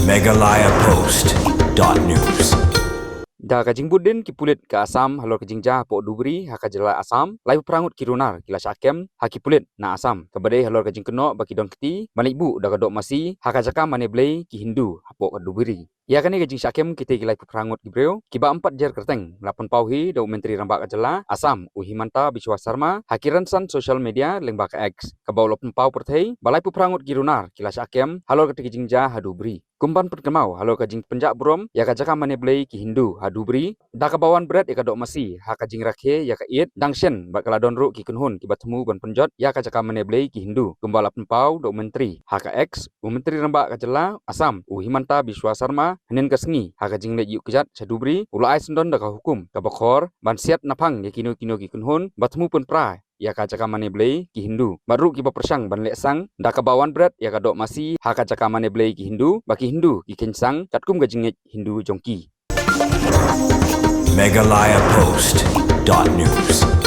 megalayapost.news. Da kajing budin ki pulit ke Asam halor kajing jah po dubri haka jela Asam lai perangut kirunar kila syakem haki pulit na Asam kabade halor kajing keno baki don keti manik bu da kadok masi haka jaka mane blei ki Hindu hapo ka dubri ya kani kajing syakem kita gilai perangut gibreu kiba 4 jar kerteng lapon pauhi do menteri rambak kajela Asam Uhimanta Biswa Sarma hakiran san social media lengba ka X kabau lopon pau perthei balai perangut kirunar kila syakem halor kajing jah hadubri kumpan perkemau halor kajing penjak brom ya kajaka mane blei ki Hindu hadubri da kabawan berat ya kadok masi ha kajing rakhe ya ka it dangshen bak kaladon ru ki kunhun ki batemu ban penjot ya kajaka mane blei ki Hindu kumbala penpau do menteri ha ka X menteri rembak kajela Asam Uhimanta Biswa Sarma hanin kasngi ha kajing le yu kejat hadubri ulai sendon da ka hukum ka bakhor ban siat napang ya kino ki kunhun batemu pun pra ya kajaka mane blei ki Hindu baru ki persang ban lek sang da kabawan berat ya kadok masi ha kajaka mane blei ki Hindu baki Hindu ki kencang katkum gajing Hindu jongki megalayapost.news.